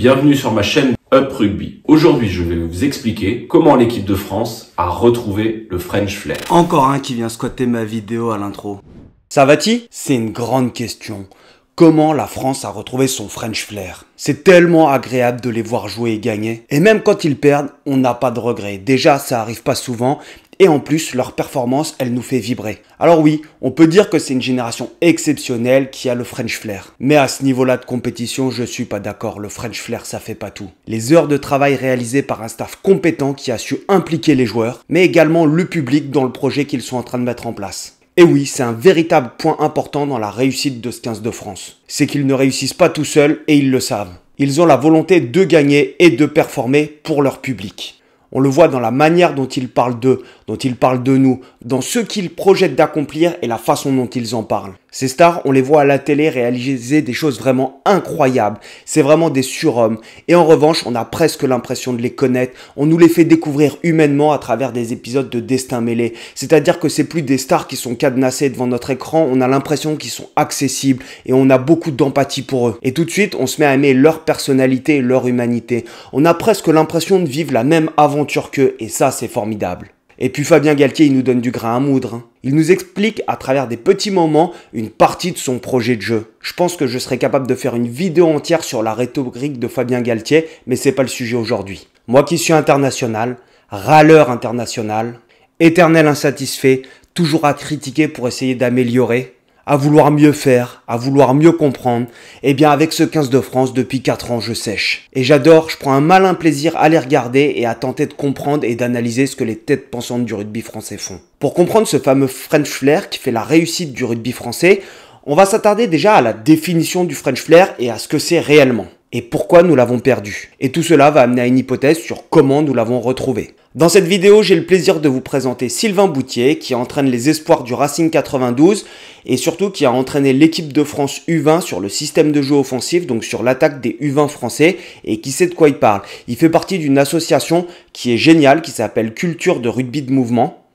Bienvenue sur ma chaîne Up Rugby. Aujourd'hui, je vais vous expliquer comment l'équipe de France a retrouvé le French Flair. Encore un qui vient squatter ma vidéo à l'intro. Ça va-t-il? C'est une grande question. Comment la France a retrouvé son French Flair? C'est tellement agréable de les voir jouer et gagner. Et même quand ils perdent, on n'a pas de regrets. Déjà, ça arrive pas souvent. Et en plus, leur performance, elle nous fait vibrer. Alors oui, on peut dire que c'est une génération exceptionnelle qui a le French Flair. Mais à ce niveau-là de compétition, je suis pas d'accord. Le French Flair, ça fait pas tout. Les heures de travail réalisées par un staff compétent qui a su impliquer les joueurs, mais également le public dans le projet qu'ils sont en train de mettre en place. Et oui, c'est un véritable point important dans la réussite de ce 15 de France. C'est qu'ils ne réussissent pas tout seuls et ils le savent. Ils ont la volonté de gagner et de performer pour leur public. On le voit dans la manière dont ils parlent d'eux, dont ils parlent de nous, dans ce qu'ils projettent d'accomplir et la façon dont ils en parlent. Ces stars, on les voit à la télé réaliser des choses vraiment incroyables. C'est vraiment des surhommes. Et en revanche, on a presque l'impression de les connaître. On nous les fait découvrir humainement à travers des épisodes de Destin mêlé. C'est-à-dire que c'est plus des stars qui sont cadenassées devant notre écran. On a l'impression qu'ils sont accessibles et on a beaucoup d'empathie pour eux. Et tout de suite, on se met à aimer leur personnalité et leur humanité. On a presque l'impression de vivre la même aventure qu'eux et ça, c'est formidable. Et puis Fabien Galtier, il nous donne du grain à moudre. Il nous explique à travers des petits moments une partie de son projet de jeu. Je pense que je serais capable de faire une vidéo entière sur la rhétorique de Fabien Galtier, mais c'est pas le sujet aujourd'hui. Moi qui suis international, râleur international, éternel insatisfait, toujours à critiquer pour essayer d'améliorer, à vouloir mieux faire, à vouloir mieux comprendre, eh bien avec ce 15 de France, depuis 4 ans, je sèche. Et j'adore, je prends un malin plaisir à les regarder et à tenter de comprendre et d'analyser ce que les têtes pensantes du rugby français font. Pour comprendre ce fameux French Flair qui fait la réussite du rugby français, on va s'attarder déjà à la définition du French Flair et à ce que c'est réellement. Et pourquoi nous l'avons perdu. Et tout cela va amener à une hypothèse sur comment nous l'avons retrouvé. Dans cette vidéo, j'ai le plaisir de vous présenter Sylvain Boutier, qui entraîne les espoirs du Racing 92 et surtout qui a entraîné l'équipe de France U20 sur le système de jeu offensif, donc sur l'attaque des U20 français, et qui sait de quoi il parle. Il fait partie d'une association qui est géniale, qui s'appelle Culture de Rugby de Mouvement.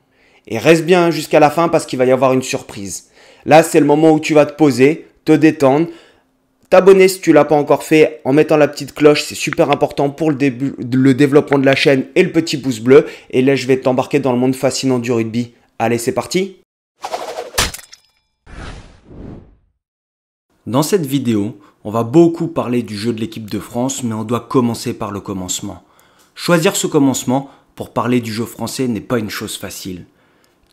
Et reste bien jusqu'à la fin parce qu'il va y avoir une surprise. Là, c'est le moment où tu vas te poser, te détendre, t'abonner si tu l'as pas encore fait en mettant la petite cloche, c'est super important pour le développement de la chaîne et le petit pouce bleu. Et là, je vais t'embarquer dans le monde fascinant du rugby. Allez, c'est parti! Dans cette vidéo, on va beaucoup parler du jeu de l'équipe de France, mais on doit commencer par le commencement. Choisir ce commencement pour parler du jeu français n'est pas une chose facile.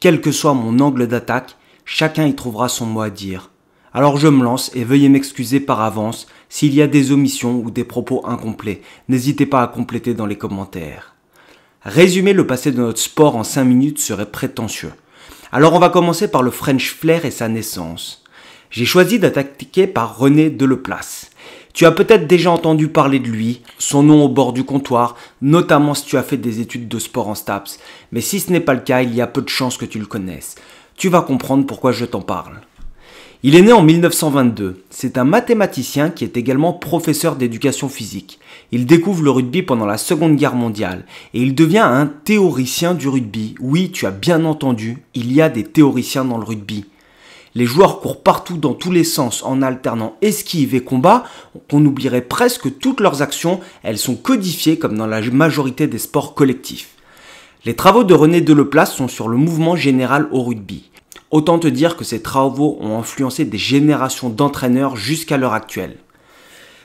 Quel que soit mon angle d'attaque, chacun y trouvera son mot à dire. Alors je me lance et veuillez m'excuser par avance s'il y a des omissions ou des propos incomplets. N'hésitez pas à compléter dans les commentaires. Résumer le passé de notre sport en 5 minutes serait prétentieux. Alors on va commencer par le French Flair et sa naissance. J'ai choisi d'attaquer par René Deleplace. Tu as peut-être déjà entendu parler de lui, son nom au bord du comptoir, notamment si tu as fait des études de sport en STAPS. Mais si ce n'est pas le cas, il y a peu de chances que tu le connaisses. Tu vas comprendre pourquoi je t'en parle. Il est né en 1922. C'est un mathématicien qui est également professeur d'éducation physique. Il découvre le rugby pendant la Seconde Guerre mondiale et il devient un théoricien du rugby. Oui, tu as bien entendu, il y a des théoriciens dans le rugby. Les joueurs courent partout dans tous les sens en alternant esquive et combat. On oublierait presque toutes leurs actions. Elles sont codifiées comme dans la majorité des sports collectifs. Les travaux de René Deleplace sont sur le mouvement général au rugby. Autant te dire que ces travaux ont influencé des générations d'entraîneurs jusqu'à l'heure actuelle.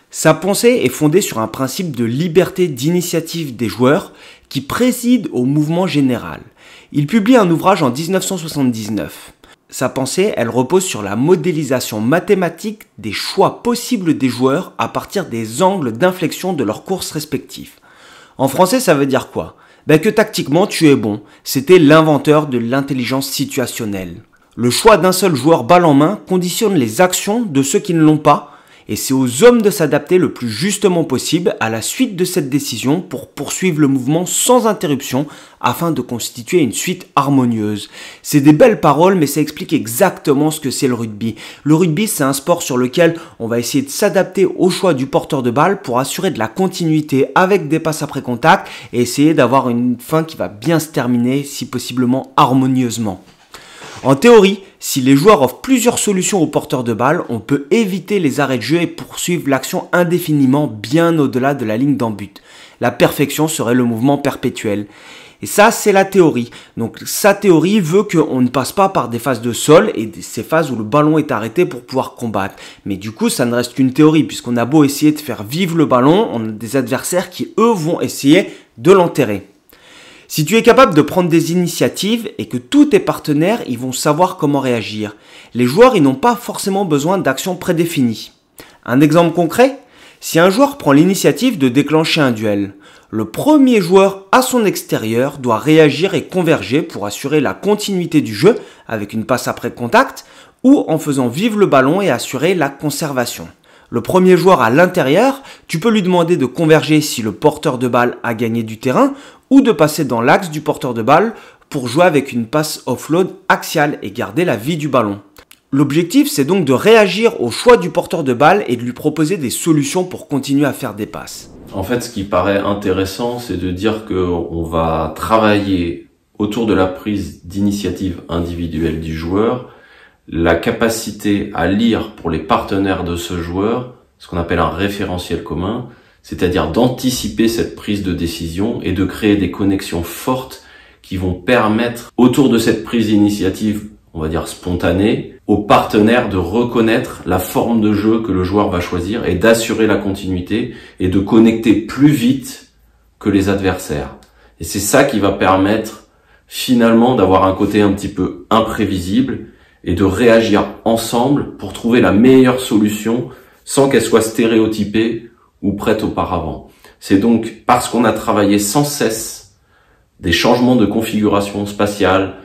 Sa pensée est fondée sur un principe de liberté d'initiative des joueurs qui préside au mouvement général. Il publie un ouvrage en 1979. Sa pensée, elle repose sur la modélisation mathématique des choix possibles des joueurs à partir des angles d'inflexion de leurs courses respectifs. En français, ça veut dire quoi? Que tactiquement, tu es bon. C'était l'inventeur de l'intelligence situationnelle. Le choix d'un seul joueur balle en main conditionne les actions de ceux qui ne l'ont pas et c'est aux hommes de s'adapter le plus justement possible à la suite de cette décision pour poursuivre le mouvement sans interruption afin de constituer une suite harmonieuse. C'est des belles paroles mais ça explique exactement ce que c'est le rugby. Le rugby, c'est un sport sur lequel on va essayer de s'adapter au choix du porteur de balle pour assurer de la continuité avec des passes après contact et essayer d'avoir une fin qui va bien se terminer si possiblement harmonieusement. En théorie, si les joueurs offrent plusieurs solutions aux porteurs de balle, on peut éviter les arrêts de jeu et poursuivre l'action indéfiniment bien au-delà de la ligne d'en but. La perfection serait le mouvement perpétuel. Et ça, c'est la théorie. Donc, sa théorie veut qu'on ne passe pas par des phases de sol et ces phases où le ballon est arrêté pour pouvoir combattre. Mais du coup, ça ne reste qu'une théorie, puisqu'on a beau essayer de faire vivre le ballon, on a des adversaires qui, eux, vont essayer de l'enterrer. Si tu es capable de prendre des initiatives et que tous tes partenaires, ils vont savoir comment réagir. Les joueurs, ils n'ont pas forcément besoin d'actions prédéfinies. Un exemple concret ? Si un joueur prend l'initiative de déclencher un duel, le premier joueur à son extérieur doit réagir et converger pour assurer la continuité du jeu avec une passe après contact ou en faisant vivre le ballon et assurer la conservation. Le premier joueur à l'intérieur, tu peux lui demander de converger si le porteur de balle a gagné du terrain ou de passer dans l'axe du porteur de balle pour jouer avec une passe offload axiale et garder la vie du ballon. L'objectif, c'est donc de réagir au choix du porteur de balle et de lui proposer des solutions pour continuer à faire des passes. En fait, ce qui paraît intéressant, c'est de dire qu'on va travailler autour de la prise d'initiative individuelle du joueur, la capacité à lire pour les partenaires de ce joueur, ce qu'on appelle un référentiel commun, c'est-à-dire d'anticiper cette prise de décision et de créer des connexions fortes qui vont permettre, autour de cette prise d'initiative, on va dire spontanée, aux partenaires de reconnaître la forme de jeu que le joueur va choisir et d'assurer la continuité et de connecter plus vite que les adversaires. Et c'est ça qui va permettre finalement d'avoir un côté un petit peu imprévisible et de réagir ensemble pour trouver la meilleure solution sans qu'elle soit stéréotypée ou prête auparavant. C'est donc parce qu'on a travaillé sans cesse des changements de configuration spatiale,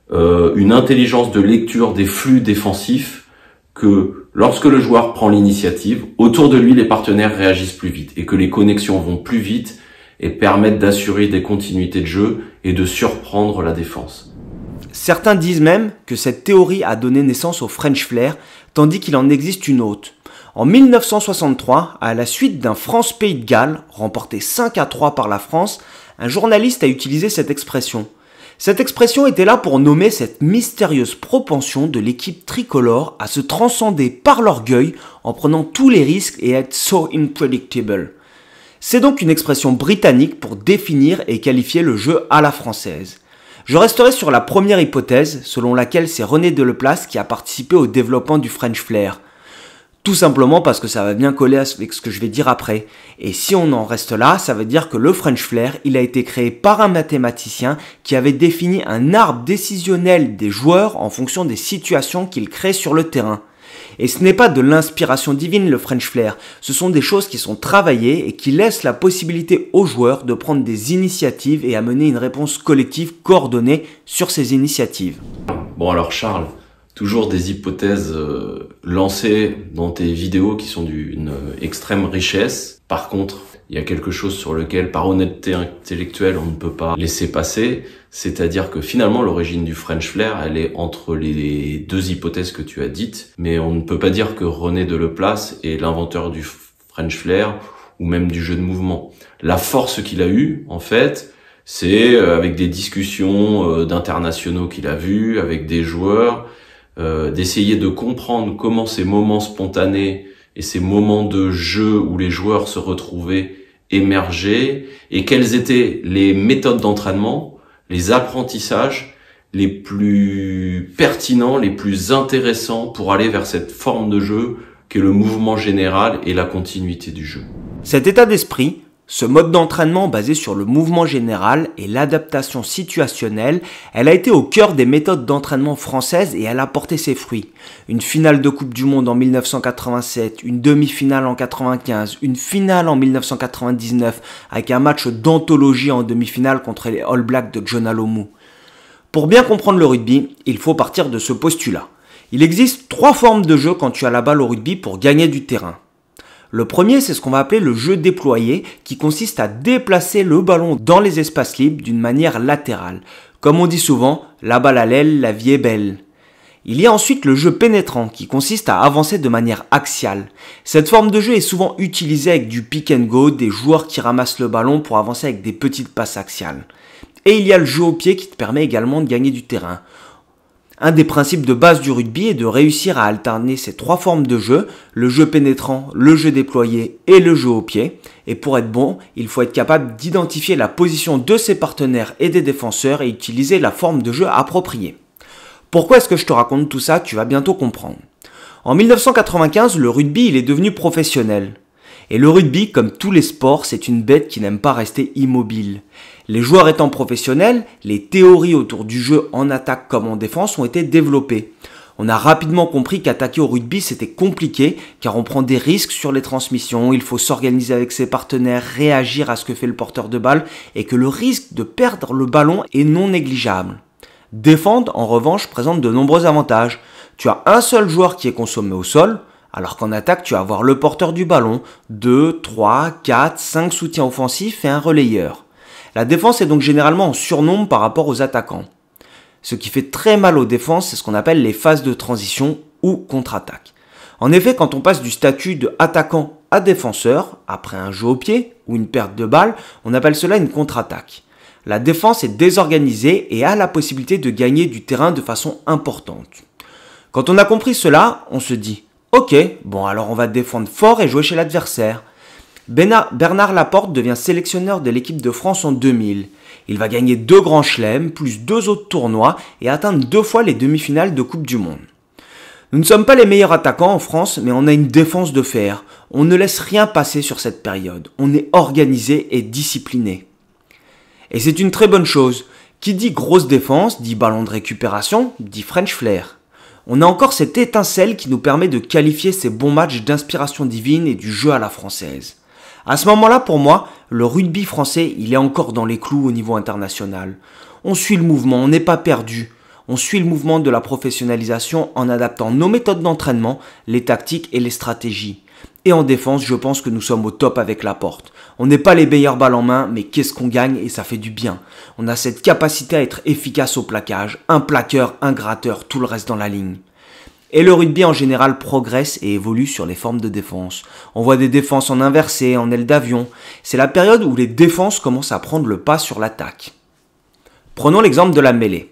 une intelligence de lecture des flux défensifs, que lorsque le joueur prend l'initiative, autour de lui les partenaires réagissent plus vite et que les connexions vont plus vite et permettent d'assurer des continuités de jeu et de surprendre la défense. Certains disent même que cette théorie a donné naissance au French Flair, tandis qu'il en existe une autre. En 1963, à la suite d'un France-Pays de Galles, remporté 5-3 par la France, un journaliste a utilisé cette expression. Cette expression était là pour nommer cette mystérieuse propension de l'équipe tricolore à se transcender par l'orgueil en prenant tous les risques et être so unpredictable. C'est donc une expression britannique pour définir et qualifier le jeu à la française. Je resterai sur la première hypothèse, selon laquelle c'est René Deleplace qui a participé au développement du French Flair. Tout simplement parce que ça va bien coller avec ce que je vais dire après. Et si on en reste là, ça veut dire que le French Flair, il a été créé par un mathématicien qui avait défini un arbre décisionnel des joueurs en fonction des situations qu'il crée sur le terrain. Et ce n'est pas de l'inspiration divine le French Flair, ce sont des choses qui sont travaillées et qui laissent la possibilité aux joueurs de prendre des initiatives et amener une réponse collective coordonnée sur ces initiatives. Bon alors Charles, toujours des hypothèses lancées dans tes vidéos qui sont d'une extrême richesse. Par contre, il y a quelque chose sur lequel, par honnêteté intellectuelle, on ne peut pas laisser passer. C'est-à-dire que finalement, l'origine du French Flair, elle est entre les deux hypothèses que tu as dites. Mais on ne peut pas dire que René Deleplace est l'inventeur du French Flair ou même du jeu de mouvement. La force qu'il a eue, en fait, c'est avec des discussions d'internationaux qu'il a vus, avec des joueurs, d'essayer de comprendre comment ces moments spontanés et ces moments de jeu où les joueurs se retrouvaient émergeaient et quelles étaient les méthodes d'entraînement, les apprentissages les plus pertinents, les plus intéressants pour aller vers cette forme de jeu qu'est le mouvement général et la continuité du jeu. Cet état d'esprit, ce mode d'entraînement basé sur le mouvement général et l'adaptation situationnelle, elle a été au cœur des méthodes d'entraînement françaises et elle a porté ses fruits. Une finale de Coupe du Monde en 1987, une demi-finale en 1995, une finale en 1999 avec un match d'anthologie en demi-finale contre les All Blacks de John Alomu. Pour bien comprendre le rugby, il faut partir de ce postulat. Il existe 3 formes de jeu quand tu as la balle au rugby pour gagner du terrain. Le premier, c'est ce qu'on va appeler le jeu déployé, qui consiste à déplacer le ballon dans les espaces libres d'une manière latérale. Comme on dit souvent, la balle à l'aile, la vie est belle. Il y a ensuite le jeu pénétrant, qui consiste à avancer de manière axiale. Cette forme de jeu est souvent utilisée avec du pick and go, des joueurs qui ramassent le ballon pour avancer avec des petites passes axiales. Et il y a le jeu au pied qui te permet également de gagner du terrain. Un des principes de base du rugby est de réussir à alterner ces trois formes de jeu, le jeu pénétrant, le jeu déployé et le jeu au pied. Et pour être bon, il faut être capable d'identifier la position de ses partenaires et des défenseurs et utiliser la forme de jeu appropriée. Pourquoi est-ce que je te raconte tout ça? Tu vas bientôt comprendre. En 1995, le rugby il est devenu professionnel. Et le rugby, comme tous les sports, c'est une bête qui n'aime pas rester immobile. Les joueurs étant professionnels, les théories autour du jeu en attaque comme en défense ont été développées. On a rapidement compris qu'attaquer au rugby c'était compliqué car on prend des risques sur les transmissions, il faut s'organiser avec ses partenaires, réagir à ce que fait le porteur de balle et que le risque de perdre le ballon est non négligeable. Défendre, en revanche, présente de nombreux avantages. Tu as un seul joueur qui est consommé au sol, alors qu'en attaque, tu vas avoir le porteur du ballon, 2, 3, 4, 5 soutiens offensifs et un relayeur. La défense est donc généralement en surnombre par rapport aux attaquants. Ce qui fait très mal aux défenses, c'est ce qu'on appelle les phases de transition ou contre-attaque. En effet, quand on passe du statut de attaquant à défenseur, après un jeu au pied ou une perte de balle, on appelle cela une contre-attaque. La défense est désorganisée et a la possibilité de gagner du terrain de façon importante. Quand on a compris cela, on se dit « Ok, bon alors on va défendre fort et jouer chez l'adversaire ». Bernard Laporte devient sélectionneur de l'équipe de France en 2000. Il va gagner 2 grands chelems, plus 2 autres tournois et atteindre 2 fois les demi-finales de Coupe du Monde. Nous ne sommes pas les meilleurs attaquants en France, mais on a une défense de fer. On ne laisse rien passer sur cette période. On est organisé et discipliné. Et c'est une très bonne chose. Qui dit grosse défense, dit ballon de récupération, dit French flair. On a encore cette étincelle qui nous permet de qualifier ces bons matchs d'inspiration divine et du jeu à la française. À ce moment-là, pour moi, le rugby français, il est encore dans les clous au niveau international. On suit le mouvement, on n'est pas perdu. On suit le mouvement de la professionnalisation en adaptant nos méthodes d'entraînement, les tactiques et les stratégies. Et en défense, je pense que nous sommes au top avec Laporte. On n'est pas les meilleurs balles en main, mais qu'est-ce qu'on gagne et ça fait du bien. On a cette capacité à être efficace au plaquage, un plaqueur, un gratteur, tout le reste dans la ligne. Et le rugby en général progresse et évolue sur les formes de défense. On voit des défenses en inversé, en aile d'avion. C'est la période où les défenses commencent à prendre le pas sur l'attaque. Prenons l'exemple de la mêlée.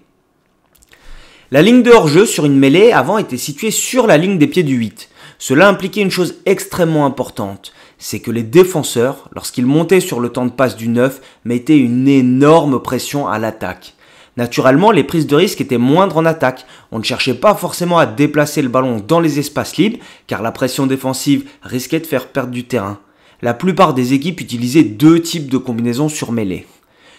La ligne de hors-jeu sur une mêlée avant était située sur la ligne des pieds du 8. Cela impliquait une chose extrêmement importante, c'est que les défenseurs, lorsqu'ils montaient sur le temps de passe du 9, mettaient une énorme pression à l'attaque. Naturellement, les prises de risque étaient moindres en attaque. On ne cherchait pas forcément à déplacer le ballon dans les espaces libres, car la pression défensive risquait de faire perdre du terrain. La plupart des équipes utilisaient 2 types de combinaisons sur mêlée.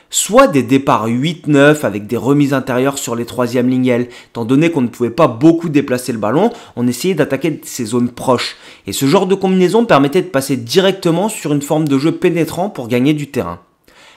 Soit des départs 8-9 avec des remises intérieures sur les 3e lignes L. Étant donné qu'on ne pouvait pas beaucoup déplacer le ballon, on essayait d'attaquer ces zones proches. Et ce genre de combinaison permettait de passer directement sur une forme de jeu pénétrant pour gagner du terrain.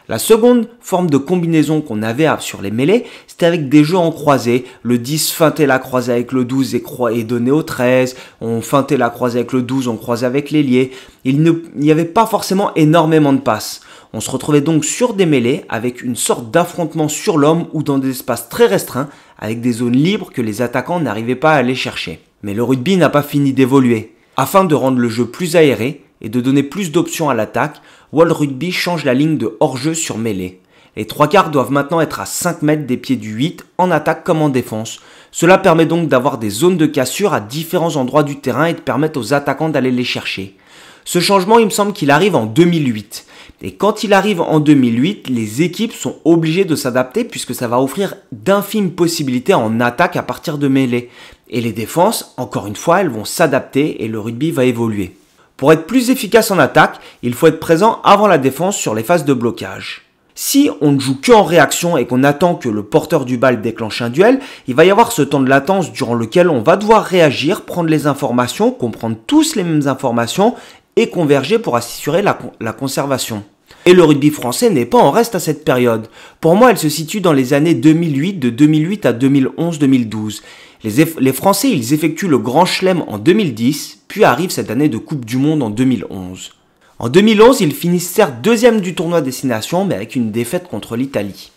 La seconde forme de combinaison qu'on avait sur les mêlées, c'était avec des jeux en croisée. Le 10 feintait la croisée avec le 12 et donnait au 13. On feintait la croisée avec le 12, on croisait avec l'ailier. Il n'y avait pas forcément énormément de passes. On se retrouvait donc sur des mêlées avec une sorte d'affrontement sur l'homme ou dans des espaces très restreints avec des zones libres que les attaquants n'arrivaient pas à aller chercher. Mais le rugby n'a pas fini d'évoluer. Afin de rendre le jeu plus aéré et de donner plus d'options à l'attaque, World Rugby change la ligne de hors-jeu sur mêlée. Les 3/4 doivent maintenant être à 5 mètres des pieds du 8 en attaque comme en défense. Cela permet donc d'avoir des zones de cassure à différents endroits du terrain et de permettre aux attaquants d'aller les chercher. Ce changement, il me semble qu'il arrive en 2008. Et quand il arrive en 2008, les équipes sont obligées de s'adapter puisque ça va offrir d'infimes possibilités en attaque à partir de mêlée. Et les défenses, encore une fois, elles vont s'adapter et le rugby va évoluer. Pour être plus efficace en attaque, il faut être présent avant la défense sur les phases de blocage. Si on ne joue que en réaction et qu'on attend que le porteur du bal déclenche un duel, il va y avoir ce temps de latence durant lequel on va devoir réagir, prendre les informations, comprendre tous les mêmes informations et converger pour assurer la conservation. Et le rugby français n'est pas en reste à cette période. Pour moi, elle se situe dans les années 2008, de 2008 à 2011-2012. Les Français, ils effectuent le Grand Chelem en 2010, puis arrive cette année de Coupe du Monde en 2011. En 2011, ils finissent certes 2e du tournoi Destination, mais avec une défaite contre l'Italie.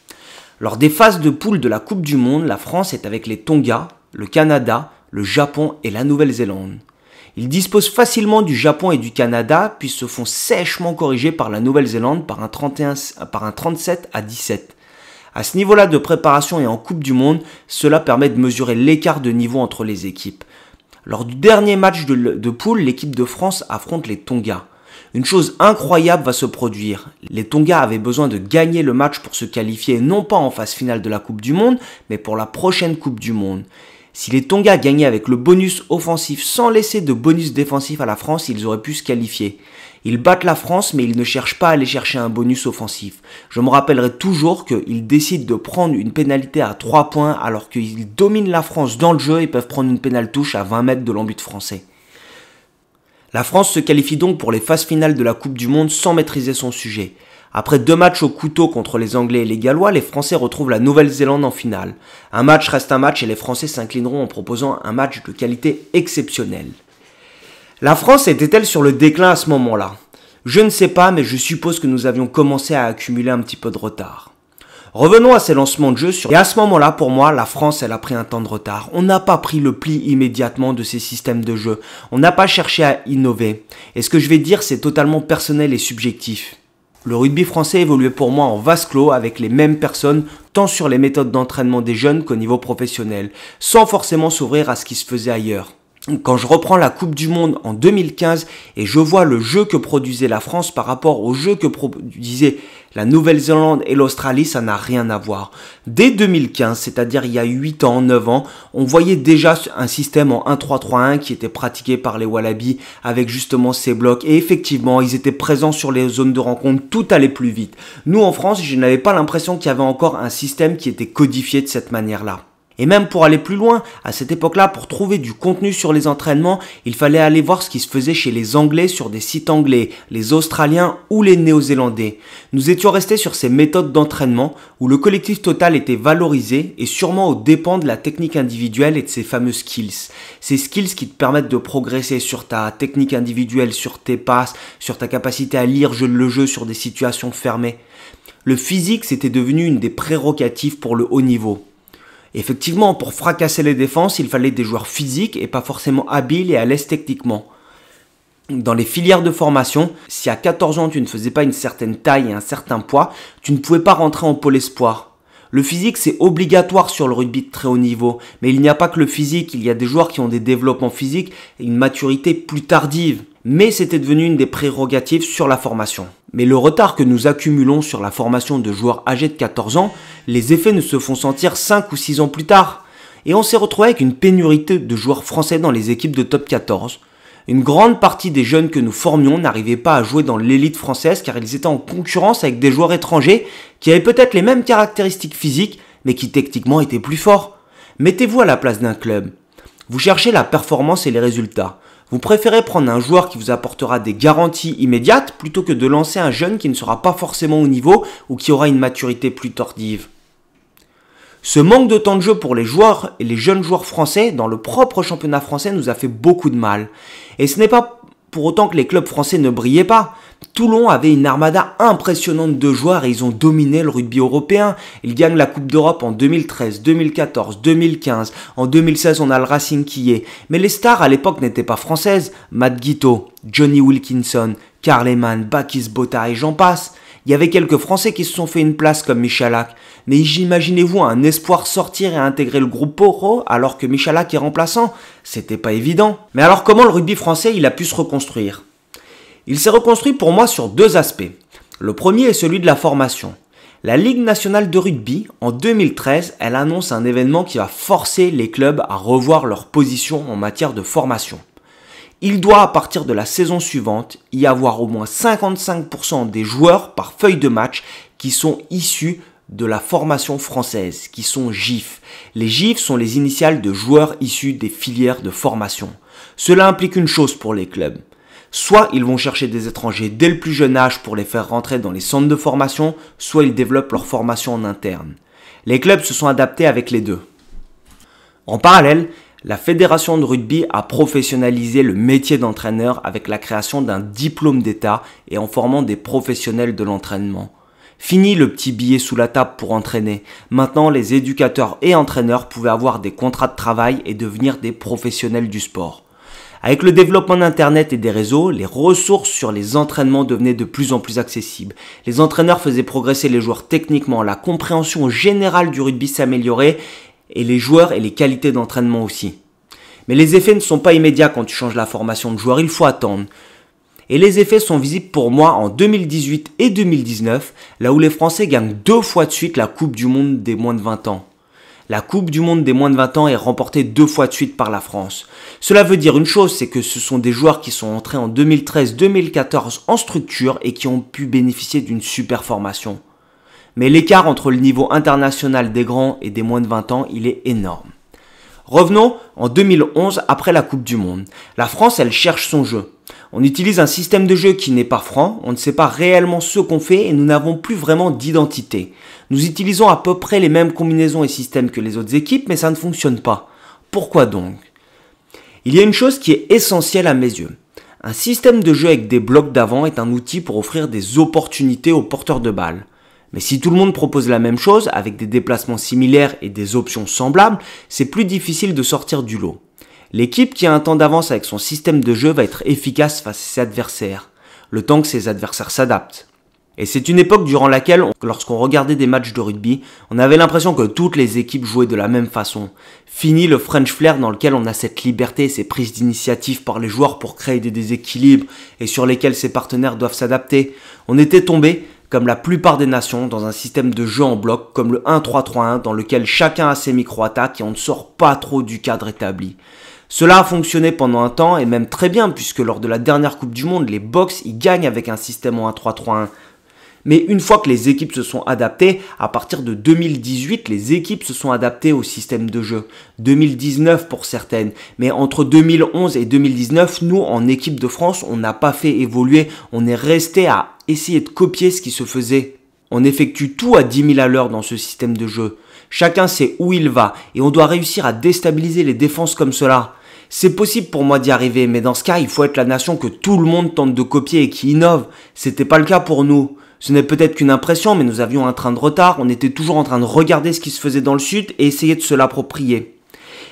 Lors des phases de poule de la Coupe du Monde, la France est avec les Tonga, le Canada, le Japon et la Nouvelle-Zélande. Ils disposent facilement du Japon et du Canada, puis se font sèchement corriger par la Nouvelle-Zélande par un 37 à 17. À ce niveau-là de préparation et en Coupe du Monde, cela permet de mesurer l'écart de niveau entre les équipes. Lors du dernier match de poule, l'équipe de France affronte les Tonga. Une chose incroyable va se produire. Les Tonga avaient besoin de gagner le match pour se qualifier, non pas en phase finale de la Coupe du Monde, mais pour la prochaine Coupe du Monde. Si les Tonga gagnaient avec le bonus offensif sans laisser de bonus défensif à la France, ils auraient pu se qualifier. Ils battent la France, mais ils ne cherchent pas à aller chercher un bonus offensif. Je me rappellerai toujours qu'ils décident de prendre une pénalité à 3 points alors qu'ils dominent la France dans le jeu et peuvent prendre une pénale touche à 20 mètres de l'embut français. La France se qualifie donc pour les phases finales de la Coupe du Monde sans maîtriser son sujet. Après 2 matchs au couteau contre les Anglais et les Gallois, les Français retrouvent la Nouvelle-Zélande en finale. Un match reste un match et les Français s'inclineront en proposant un match de qualité exceptionnelle. La France était-elle sur le déclin à ce moment-là? Je ne sais pas, mais je suppose que nous avions commencé à accumuler un petit peu de retard. Revenons à ces lancements de jeu. Et à ce moment-là, pour moi, la France, elle a pris un temps de retard. On n'a pas pris le pli immédiatement de ces systèmes de jeu. On n'a pas cherché à innover. Et ce que je vais dire, c'est totalement personnel et subjectif. Le rugby français évoluait pour moi en vase clos avec les mêmes personnes, tant sur les méthodes d'entraînement des jeunes qu'au niveau professionnel, sans forcément s'ouvrir à ce qui se faisait ailleurs. Quand je reprends la Coupe du Monde en 2015 et je vois le jeu que produisait la France par rapport au jeu que produisait la Nouvelle-Zélande et l'Australie, ça n'a rien à voir. Dès 2015, c'est-à-dire il y a 8 ans, 9 ans, on voyait déjà un système en 1-3-3-1 qui était pratiqué par les Wallabies avec justement ces blocs. Et effectivement, ils étaient présents sur les zones de rencontre, tout allait plus vite. Nous en France, je n'avais pas l'impression qu'il y avait encore un système qui était codifié de cette manière-là. Et même pour aller plus loin, à cette époque-là, pour trouver du contenu sur les entraînements, il fallait aller voir ce qui se faisait chez les Anglais sur des sites anglais, les Australiens ou les Néo-Zélandais. Nous étions restés sur ces méthodes d'entraînement où le collectif total était valorisé et sûrement aux dépens de la technique individuelle et de ces fameux skills. Ces skills qui te permettent de progresser sur ta technique individuelle, sur tes passes, sur ta capacité à lire le jeu sur des situations fermées. Le physique, c'était devenu une des prérogatives pour le haut niveau. Effectivement, pour fracasser les défenses, il fallait des joueurs physiques et pas forcément habiles et à l'aise techniquement. Dans les filières de formation, si à 14 ans tu ne faisais pas une certaine taille et un certain poids, tu ne pouvais pas rentrer en pôle espoir. Le physique, c'est obligatoire sur le rugby de très haut niveau, mais il n'y a pas que le physique, il y a des joueurs qui ont des développements physiques et une maturité plus tardive. Mais c'était devenu une des prérogatives sur la formation. Mais le retard que nous accumulons sur la formation de joueurs âgés de 14 ans, les effets ne se font sentir 5 ou 6 ans plus tard. Et on s'est retrouvé avec une pénurie de joueurs français dans les équipes de top 14. Une grande partie des jeunes que nous formions n'arrivaient pas à jouer dans l'élite française car ils étaient en concurrence avec des joueurs étrangers qui avaient peut-être les mêmes caractéristiques physiques mais qui techniquement étaient plus forts. Mettez-vous à la place d'un club. Vous cherchez la performance et les résultats. Vous préférez prendre un joueur qui vous apportera des garanties immédiates plutôt que de lancer un jeune qui ne sera pas forcément au niveau ou qui aura une maturité plus tardive. Ce manque de temps de jeu pour les joueurs et les jeunes joueurs français dans le propre championnat français nous a fait beaucoup de mal. Et ce n'est pas pour autant que les clubs français ne brillaient pas. Toulon avait une armada impressionnante de joueurs et ils ont dominé le rugby européen. Ils gagnent la Coupe d'Europe en 2013, 2014, 2015. En 2016, on a le Racing qui y est. Mais les stars à l'époque n'étaient pas françaises. Matt Guiteau, Johnny Wilkinson, Karl Lehmann, Bakis Botha et j'en passe. Il y avait quelques Français qui se sont fait une place comme Michalak. Mais imaginez-vous un espoir sortir et intégrer le groupe pro alors que Michalak est remplaçant? C'était pas évident. Mais alors comment le rugby français il a pu se reconstruire? Il s'est reconstruit pour moi sur 2 aspects. Le premier est celui de la formation. La Ligue nationale de rugby, en 2013, elle annonce un événement qui va forcer les clubs à revoir leur position en matière de formation. Il doit, à partir de la saison suivante, y avoir au moins 55% des joueurs par feuille de match qui sont issus de la formation française, qui sont GIF. Les GIF sont les initiales de joueurs issus des filières de formation. Cela implique une chose pour les clubs. Soit ils vont chercher des étrangers dès le plus jeune âge pour les faire rentrer dans les centres de formation, soit ils développent leur formation en interne. Les clubs se sont adaptés avec les deux. En parallèle, la fédération de rugby a professionnalisé le métier d'entraîneur avec la création d'un diplôme d'État et en formant des professionnels de l'entraînement. Fini le petit billet sous la table pour entraîner. Maintenant, les éducateurs et entraîneurs pouvaient avoir des contrats de travail et devenir des professionnels du sport. Avec le développement d'Internet et des réseaux, les ressources sur les entraînements devenaient de plus en plus accessibles. Les entraîneurs faisaient progresser les joueurs techniquement, la compréhension générale du rugby s'améliorait et les joueurs et les qualités d'entraînement aussi. Mais les effets ne sont pas immédiats quand tu changes la formation de joueurs, il faut attendre. Et les effets sont visibles pour moi en 2018 et 2019, là où les Français gagnent 2 fois de suite la Coupe du Monde des moins de 20 ans. La Coupe du Monde des moins de 20 ans est remportée 2 fois de suite par la France. Cela veut dire une chose, c'est que ce sont des joueurs qui sont entrés en 2013-2014 en structure et qui ont pu bénéficier d'une super formation. Mais l'écart entre le niveau international des grands et des moins de 20 ans, il est énorme. Revenons en 2011 après la Coupe du Monde. La France, elle cherche son jeu. On utilise un système de jeu qui n'est pas franc, on ne sait pas réellement ce qu'on fait et nous n'avons plus vraiment d'identité. Nous utilisons à peu près les mêmes combinaisons et systèmes que les autres équipes, mais ça ne fonctionne pas. Pourquoi donc? Il y a une chose qui est essentielle à mes yeux. Un système de jeu avec des blocs d'avant est un outil pour offrir des opportunités aux porteurs de balles. Mais si tout le monde propose la même chose, avec des déplacements similaires et des options semblables, c'est plus difficile de sortir du lot. L'équipe qui a un temps d'avance avec son système de jeu va être efficace face à ses adversaires, le temps que ses adversaires s'adaptent. Et c'est une époque durant laquelle, lorsqu'on regardait des matchs de rugby, on avait l'impression que toutes les équipes jouaient de la même façon. Fini le French flair dans lequel on a cette liberté et ces prises d'initiative par les joueurs pour créer des déséquilibres et sur lesquels ses partenaires doivent s'adapter. On était tombé, comme la plupart des nations, dans un système de jeu en bloc comme le 1-3-3-1 dans lequel chacun a ses micro-attaques et on ne sort pas trop du cadre établi. Cela a fonctionné pendant un temps et même très bien puisque lors de la dernière Coupe du Monde, les Box y gagnent avec un système en 1-3-3-1. Mais une fois que les équipes se sont adaptées, à partir de 2018, les équipes se sont adaptées au système de jeu. 2019 pour certaines. Mais entre 2011 et 2019, nous, en équipe de France, on n'a pas fait évoluer. On est resté à essayer de copier ce qui se faisait. On effectue tout à 10 000 à l'heure dans ce système de jeu. Chacun sait où il va et on doit réussir à déstabiliser les défenses comme cela. C'est possible pour moi d'y arriver, mais dans ce cas, il faut être la nation que tout le monde tente de copier et qui innove. C'était pas le cas pour nous. Ce n'est peut-être qu'une impression, mais nous avions un train de retard. On était toujours en train de regarder ce qui se faisait dans le sud et essayer de se l'approprier.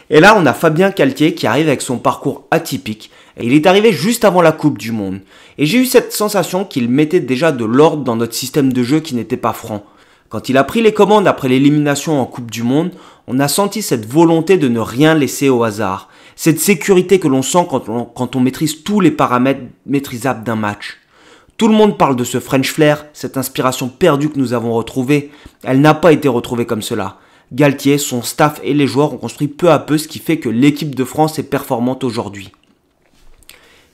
Et là, on a Fabien Galtier qui arrive avec son parcours atypique. Et il est arrivé juste avant la Coupe du Monde. Et j'ai eu cette sensation qu'il mettait déjà de l'ordre dans notre système de jeu qui n'était pas franc. Quand il a pris les commandes après l'élimination en Coupe du Monde, on a senti cette volonté de ne rien laisser au hasard. Cette sécurité que l'on sent quand on maîtrise tous les paramètres maîtrisables d'un match. Tout le monde parle de ce French flair, cette inspiration perdue que nous avons retrouvée. Elle n'a pas été retrouvée comme cela. Galtier, son staff et les joueurs ont construit peu à peu ce qui fait que l'équipe de France est performante aujourd'hui.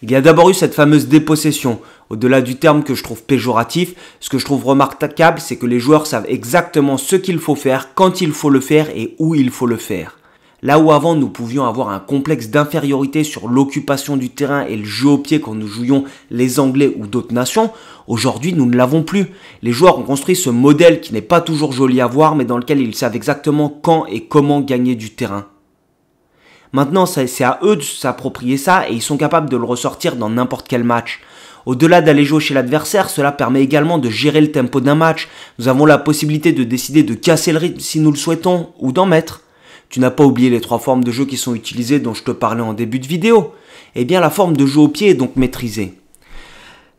Il y a d'abord eu cette fameuse dépossession. Au-delà du terme que je trouve péjoratif, ce que je trouve remarquable, c'est que les joueurs savent exactement ce qu'il faut faire, quand il faut le faire et où il faut le faire. Là où avant nous pouvions avoir un complexe d'infériorité sur l'occupation du terrain et le jeu au pied quand nous jouions les Anglais ou d'autres nations, aujourd'hui nous ne l'avons plus. Les joueurs ont construit ce modèle qui n'est pas toujours joli à voir mais dans lequel ils savent exactement quand et comment gagner du terrain. Maintenant c'est à eux de s'approprier ça et ils sont capables de le ressortir dans n'importe quel match. Au-delà d'aller jouer chez l'adversaire, cela permet également de gérer le tempo d'un match. Nous avons la possibilité de décider de casser le rythme si nous le souhaitons ou d'en mettre. Tu n'as pas oublié les 3 formes de jeu qui sont utilisées dont je te parlais en début de vidéo. Eh bien la forme de jeu au pied est donc maîtrisée.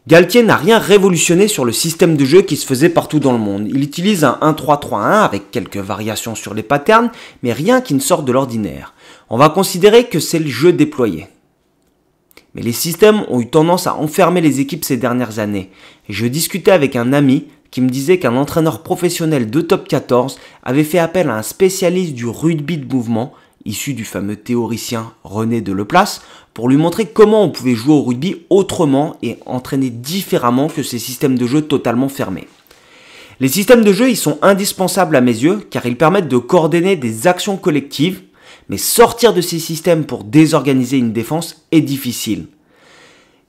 Galtier n'a rien révolutionné sur le système de jeu qui se faisait partout dans le monde. Il utilise un 1-3-3-1 avec quelques variations sur les patterns, mais rien qui ne sorte de l'ordinaire. On va considérer que c'est le jeu déployé. Mais les systèmes ont eu tendance à enfermer les équipes ces dernières années. Et je discutais avec un ami qui me disait qu'un entraîneur professionnel de top 14 avait fait appel à un spécialiste du rugby de mouvement, issu du fameux théoricien René Deleplace, pour lui montrer comment on pouvait jouer au rugby autrement et entraîner différemment que ces systèmes de jeu totalement fermés. Les systèmes de jeu, ils sont indispensables à mes yeux car ils permettent de coordonner des actions collectives, mais sortir de ces systèmes pour désorganiser une défense est difficile.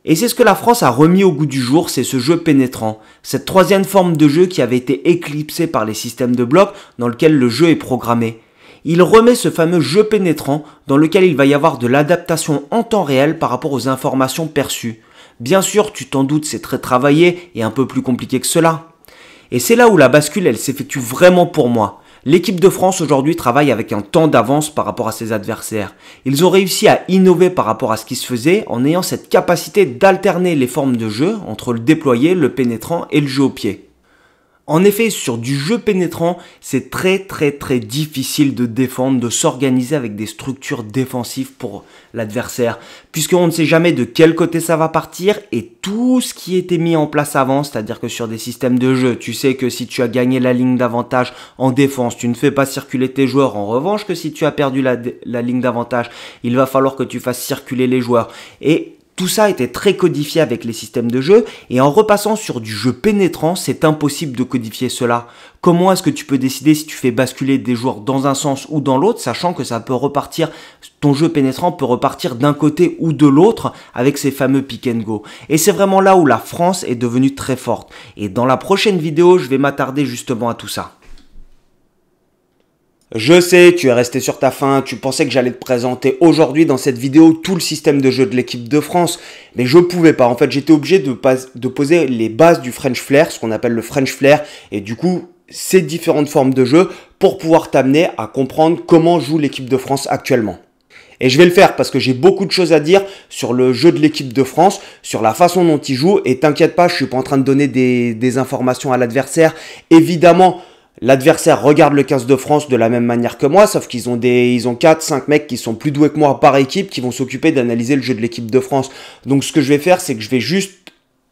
Et c'est ce que la France a remis au goût du jour, c'est ce jeu pénétrant, cette troisième forme de jeu qui avait été éclipsée par les systèmes de blocs dans lequel le jeu est programmé. Il remet ce fameux jeu pénétrant dans lequel il va y avoir de l'adaptation en temps réel par rapport aux informations perçues. Bien sûr, tu t'en doutes, c'est très travaillé et un peu plus compliqué que cela. Et c'est là où la bascule, elle s'effectue vraiment pour moi. L'équipe de France aujourd'hui travaille avec un temps d'avance par rapport à ses adversaires. Ils ont réussi à innover par rapport à ce qui se faisait en ayant cette capacité d'alterner les formes de jeu entre le déployé, le pénétrant et le jeu au pied. En effet, sur du jeu pénétrant, c'est très difficile de défendre, de s'organiser avec des structures défensives pour l'adversaire, puisqu'on ne sait jamais de quel côté ça va partir et tout ce qui était mis en place avant, c'est-à-dire que sur des systèmes de jeu, tu sais que si tu as gagné la ligne d'avantage en défense, tu ne fais pas circuler tes joueurs. En revanche, que si tu as perdu la ligne d'avantage, il va falloir que tu fasses circuler les joueurs. Et tout ça était très codifié avec les systèmes de jeu et en repassant sur du jeu pénétrant, c'est impossible de codifier cela. Comment est-ce que tu peux décider si tu fais basculer des joueurs dans un sens ou dans l'autre, sachant que ça peut repartir, ton jeu pénétrant peut repartir d'un côté ou de l'autre avec ces fameux pick and go. Et c'est vraiment là où la France est devenue très forte. Et dans la prochaine vidéo, je vais m'attarder justement à tout ça. Je sais, tu es resté sur ta faim, tu pensais que j'allais te présenter aujourd'hui dans cette vidéo tout le système de jeu de l'équipe de France, mais je pouvais pas. En fait, j'étais obligé de poser les bases du French Flair, ce qu'on appelle le French Flair, et du coup, ces différentes formes de jeu pour pouvoir t'amener à comprendre comment joue l'équipe de France actuellement. Et je vais le faire parce que j'ai beaucoup de choses à dire sur le jeu de l'équipe de France, sur la façon dont il joue, et t'inquiète pas, je suis pas en train de donner des informations à l'adversaire. Évidemment, l'adversaire regarde le 15 de France de la même manière que moi, sauf qu'ils ont 4-5 mecs qui sont plus doués que moi par équipe, qui vont s'occuper d'analyser le jeu de l'équipe de France. Donc ce que je vais faire, c'est que je vais juste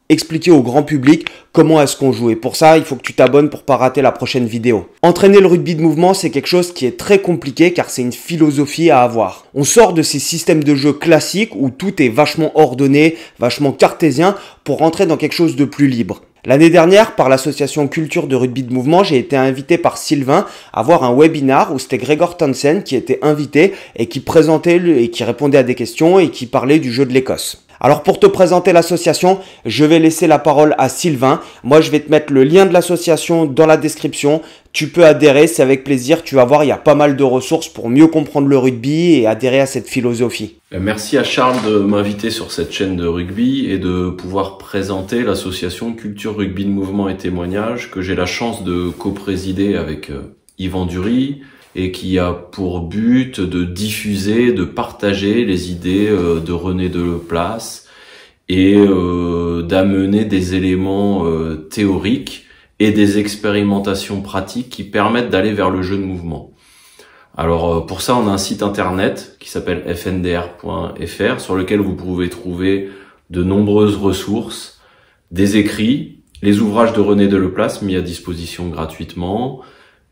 expliquer au grand public comment est-ce qu'on joue. Et pour ça, il faut que tu t'abonnes pour pas rater la prochaine vidéo. Entraîner le rugby de mouvement, c'est quelque chose qui est très compliqué car c'est une philosophie à avoir. On sort de ces systèmes de jeu classiques où tout est vachement ordonné, vachement cartésien pour rentrer dans quelque chose de plus libre. L'année dernière, par l'association Culture de Rugby de Mouvement, j'ai été invité par Sylvain à voir un webinar où c'était Gregor Townsend qui était invité et qui présentait et qui répondait à des questions et qui parlait du jeu de l'Écosse. Alors pour te présenter l'association, je vais laisser la parole à Sylvain. Moi, je vais te mettre le lien de l'association dans la description. Tu peux adhérer, c'est avec plaisir. Tu vas voir, il y a pas mal de ressources pour mieux comprendre le rugby et adhérer à cette philosophie. Merci à Charles de m'inviter sur cette chaîne de rugby et de pouvoir présenter l'association Culture Rugby de Mouvement et Témoignage que j'ai la chance de co-présider avec Yvan Dury et qui a pour but de diffuser, de partager les idées de René Deleplace et d'amener des éléments théoriques et des expérimentations pratiques qui permettent d'aller vers le jeu de mouvement. Alors pour ça, on a un site internet qui s'appelle fndr.fr sur lequel vous pouvez trouver de nombreuses ressources, des écrits, les ouvrages de René Deleplace mis à disposition gratuitement,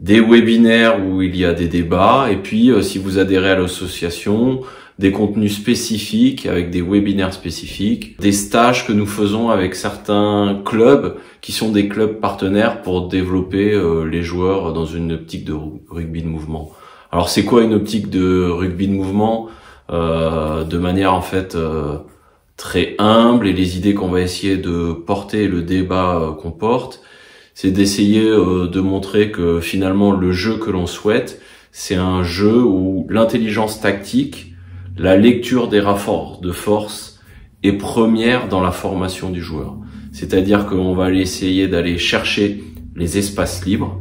des webinaires où il y a des débats, et puis si vous adhérez à l'association, des contenus spécifiques avec des webinaires spécifiques, des stages que nous faisons avec certains clubs qui sont des clubs partenaires pour développer les joueurs dans une optique de rugby de mouvement. Alors c'est quoi une optique de rugby de mouvement de manière en fait très humble, et les idées qu'on va essayer de porter, le débat qu'on porte, c'est d'essayer de montrer que finalement le jeu que l'on souhaite, c'est un jeu où l'intelligence tactique, la lecture des rapports de force est première dans la formation du joueur. C'est-à-dire qu'on va essayer d'aller chercher les espaces libres,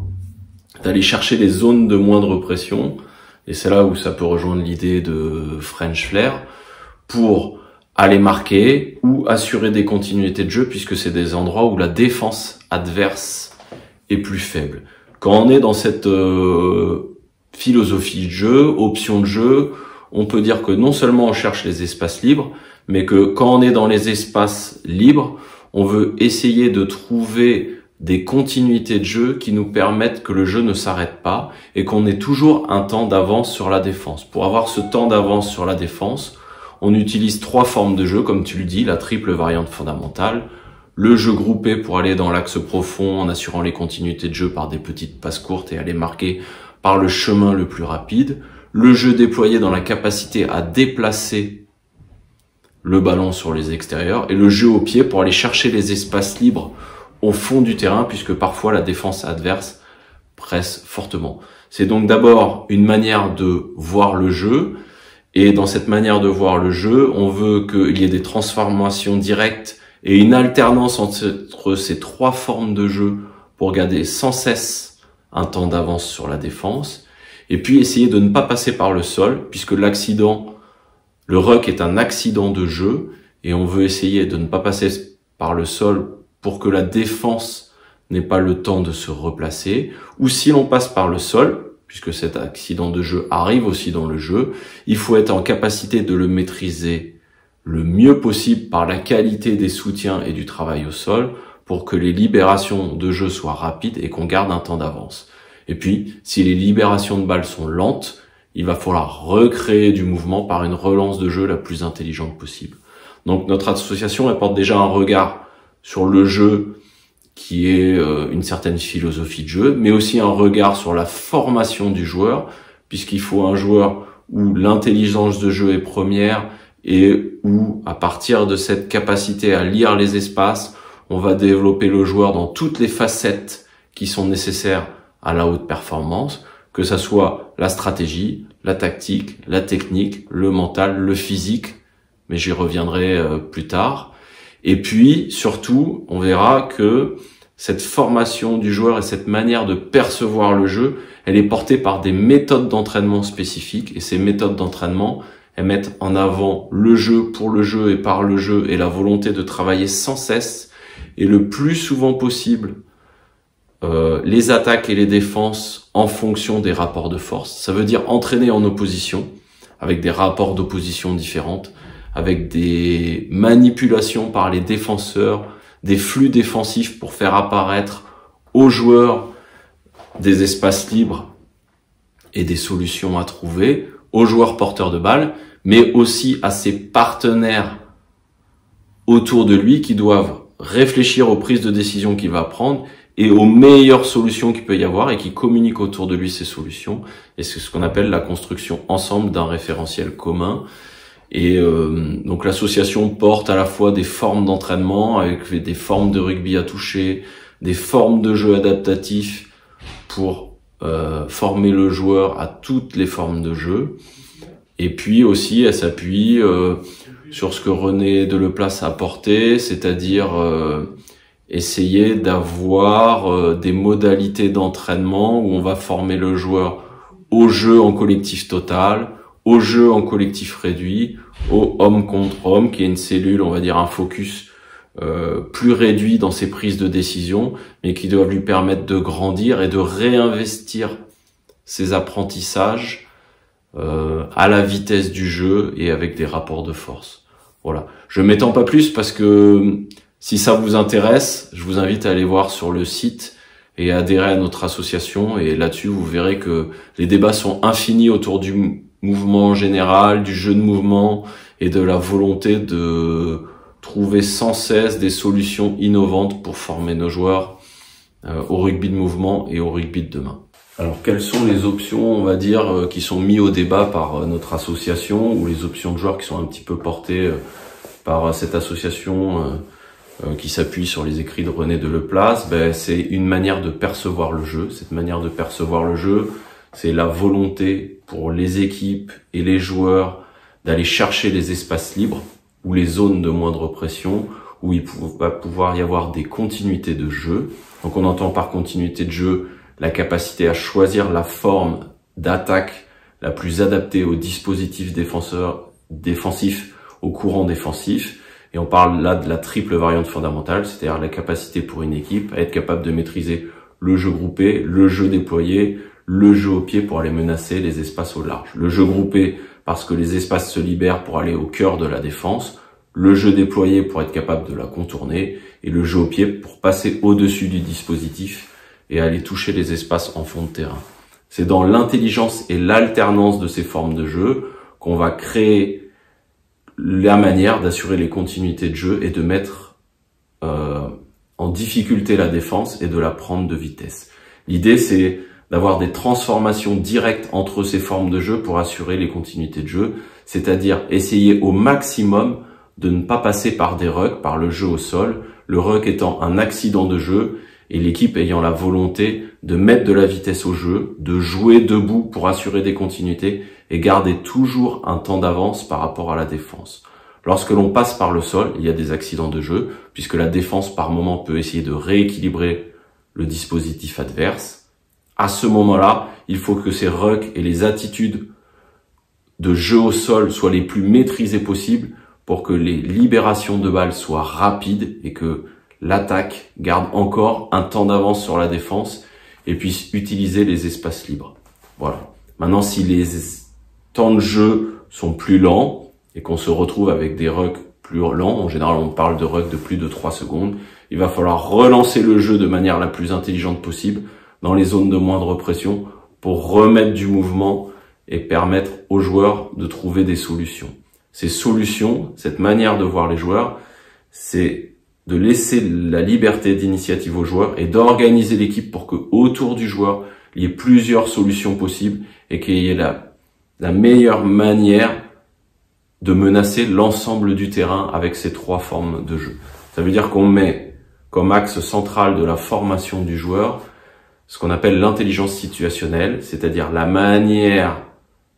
d'aller chercher les zones de moindre pression, et c'est là où ça peut rejoindre l'idée de French Flair, pour aller marquer ou assurer des continuités de jeu, puisque c'est des endroits où la défense adverse est plus faible. Quand on est dans cette philosophie de jeu, option de jeu, on peut dire que non seulement on cherche les espaces libres, mais que quand on est dans les espaces libres, on veut essayer de trouver des continuités de jeu qui nous permettent que le jeu ne s'arrête pas et qu'on ait toujours un temps d'avance sur la défense. Pour avoir ce temps d'avance sur la défense, on utilise 3 formes de jeu, comme tu le dis, la triple variante fondamentale, le jeu groupé pour aller dans l'axe profond en assurant les continuités de jeu par des petites passes courtes et aller marquer par le chemin le plus rapide, le jeu déployé dans la capacité à déplacer le ballon sur les extérieurs, et le jeu au pied pour aller chercher les espaces libres au fond du terrain, puisque parfois la défense adverse presse fortement. C'est donc d'abord une manière de voir le jeu, et dans cette manière de voir le jeu, on veut qu'il y ait des transformations directes et une alternance entre ces 3 formes de jeu pour garder sans cesse un temps d'avance sur la défense. Et puis essayer de ne pas passer par le sol, puisque le ruck est un accident de jeu, et on veut essayer de ne pas passer par le sol pour que la défense n'ait pas le temps de se replacer. Ou si l'on passe par le sol, puisque cet accident de jeu arrive aussi dans le jeu, il faut être en capacité de le maîtriser le mieux possible par la qualité des soutiens et du travail au sol, pour que les libérations de jeu soient rapides et qu'on garde un temps d'avance. Et puis, si les libérations de balles sont lentes, il va falloir recréer du mouvement par une relance de jeu la plus intelligente possible. Donc notre association apporte déjà un regard sur le jeu qui est une certaine philosophie de jeu, mais aussi un regard sur la formation du joueur, puisqu'il faut un joueur où l'intelligence de jeu est première et où, à partir de cette capacité à lire les espaces, on va développer le joueur dans toutes les facettes qui sont nécessaires à la haute performance, que ça soit la stratégie, la tactique, la technique, le mental, le physique, mais j'y reviendrai plus tard. Et puis, surtout, on verra que cette formation du joueur et cette manière de percevoir le jeu, elle est portée par des méthodes d'entraînement spécifiques, et ces méthodes d'entraînement, elles mettent en avant le jeu pour le jeu et par le jeu, et la volonté de travailler sans cesse, et le plus souvent possible, les attaques et les défenses en fonction des rapports de force. Ça veut dire entraîner en opposition, avec des rapports d'opposition différentes, avec des manipulations par les défenseurs, des flux défensifs pour faire apparaître aux joueurs des espaces libres et des solutions à trouver, aux joueurs porteurs de balles, mais aussi à ses partenaires autour de lui qui doivent réfléchir aux prises de décision qu'il va prendre et aux meilleures solutions qu'il peut y avoir, et qui communiquent autour de lui ces solutions. Et c'est ce qu'on appelle la construction ensemble d'un référentiel commun. Et donc l'association porte à la fois des formes d'entraînement avec des formes de rugby à toucher, des formes de jeu adaptatifs pour former le joueur à toutes les formes de jeu. Et puis aussi elle s'appuie sur ce que René Deleplace a apporté, c'est-à-dire essayer d'avoir des modalités d'entraînement où on va former le joueur au jeu en collectif total, au jeu en collectif réduit, au homme contre homme, qui est une cellule, on va dire un focus plus réduit dans ses prises de décision, mais qui doivent lui permettre de grandir et de réinvestir ses apprentissages à la vitesse du jeu et avec des rapports de force. Voilà. Je m'étends pas plus parce que si ça vous intéresse, je vous invite à aller voir sur le site et adhérer à notre association, et là-dessus vous verrez que les débats sont infinis autour du mouvement en général, du jeu de mouvement et de la volonté de trouver sans cesse des solutions innovantes pour former nos joueurs au rugby de mouvement et au rugby de demain. Alors quelles sont les options, on va dire, qui sont mises au débat par notre association, ou les options de joueurs qui sont un petit peu portées par cette association qui s'appuie sur les écrits de René Deleplace? C'est une manière de percevoir le jeu. Cette manière de percevoir le jeu, c'est la volonté pour les équipes et les joueurs d'aller chercher les espaces libres ou les zones de moindre pression où il va pouvoir y avoir des continuités de jeu. Donc on entend par continuité de jeu la capacité à choisir la forme d'attaque la plus adaptée au dispositif défensif, au courant défensif. Et on parle là de la triple variante fondamentale, c'est-à-dire la capacité pour une équipe à être capable de maîtriser le jeu groupé, le jeu déployé, le jeu au pied pour aller menacer les espaces au large. Le jeu groupé parce que les espaces se libèrent pour aller au cœur de la défense, le jeu déployé pour être capable de la contourner, et le jeu au pied pour passer au-dessus du dispositif et aller toucher les espaces en fond de terrain. C'est dans l'intelligence et l'alternance de ces formes de jeu qu'on va créer la manière d'assurer les continuités de jeu et de mettre en difficulté la défense et de la prendre de vitesse. L'idée, c'est d'avoir des transformations directes entre ces formes de jeu pour assurer les continuités de jeu, c'est-à-dire essayer au maximum de ne pas passer par des rucks, par le jeu au sol, le ruck étant un accident de jeu et l'équipe ayant la volonté de mettre de la vitesse au jeu, de jouer debout pour assurer des continuités et garder toujours un temps d'avance par rapport à la défense. Lorsque l'on passe par le sol, il y a des accidents de jeu, puisque la défense par moment peut essayer de rééquilibrer le dispositif adverse, À ce moment-là, il faut que ces rucks et les attitudes de jeu au sol soient les plus maîtrisées possibles pour que les libérations de balles soient rapides et que l'attaque garde encore un temps d'avance sur la défense et puisse utiliser les espaces libres. Voilà. Maintenant, si les temps de jeu sont plus lents et qu'on se retrouve avec des rucks plus lents, en général on parle de rucks de plus de 3 secondes, il va falloir relancer le jeu de manière la plus intelligente possible dans les zones de moindre pression pour remettre du mouvement et permettre aux joueurs de trouver des solutions. Ces solutions, cette manière de voir les joueurs, c'est de laisser la liberté d'initiative aux joueurs et d'organiser l'équipe pour que autour du joueur, il y ait plusieurs solutions possibles et qu'il y ait la meilleure manière de menacer l'ensemble du terrain avec ces 3 formes de jeu. Ça veut dire qu'on met comme axe central de la formation du joueur ce qu'on appelle l'intelligence situationnelle, c'est-à-dire la manière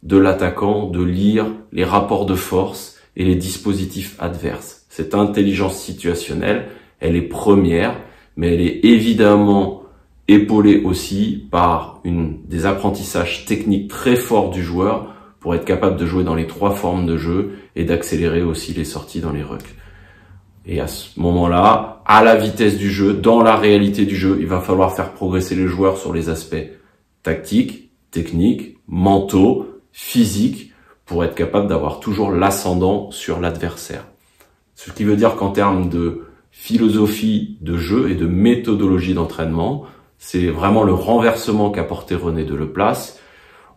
de l'attaquant de lire les rapports de force et les dispositifs adverses. Cette intelligence situationnelle, elle est première, mais elle est évidemment épaulée aussi par des apprentissages techniques très forts du joueur pour être capable de jouer dans les 3 formes de jeu et d'accélérer aussi les sorties dans les rucks. Et à ce moment-là, à la vitesse du jeu, dans la réalité du jeu, il va falloir faire progresser les joueurs sur les aspects tactiques, techniques, mentaux, physiques, pour être capable d'avoir toujours l'ascendant sur l'adversaire. Ce qui veut dire qu'en termes de philosophie de jeu et de méthodologie d'entraînement, c'est vraiment le renversement qu'a porté René Deleplace.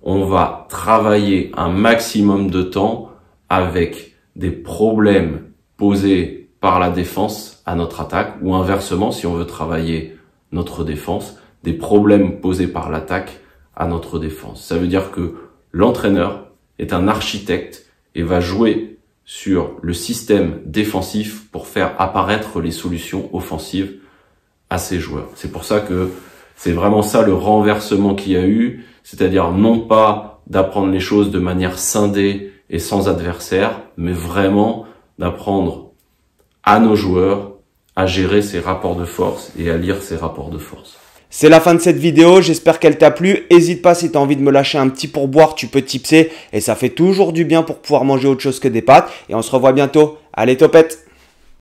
On va travailler un maximum de temps avec des problèmes posés par la défense à notre attaque, ou inversement, si on veut travailler notre défense, des problèmes posés par l'attaque à notre défense. Ça veut dire que l'entraîneur est un architecte et va jouer sur le système défensif pour faire apparaître les solutions offensives à ses joueurs. C'est pour ça que c'est vraiment ça le renversement qu'il y a eu, c'est-à-dire non pas d'apprendre les choses de manière scindée et sans adversaire, mais vraiment d'apprendre à nos joueurs à gérer ces rapports de force et à lire ces rapports de force. C'est la fin de cette vidéo, j'espère qu'elle t'a plu. N'hésite pas, si tu as envie de me lâcher un petit pourboire, tu peux tipser et ça fait toujours du bien pour pouvoir manger autre chose que des pâtes. Et on se revoit bientôt. Allez, topette!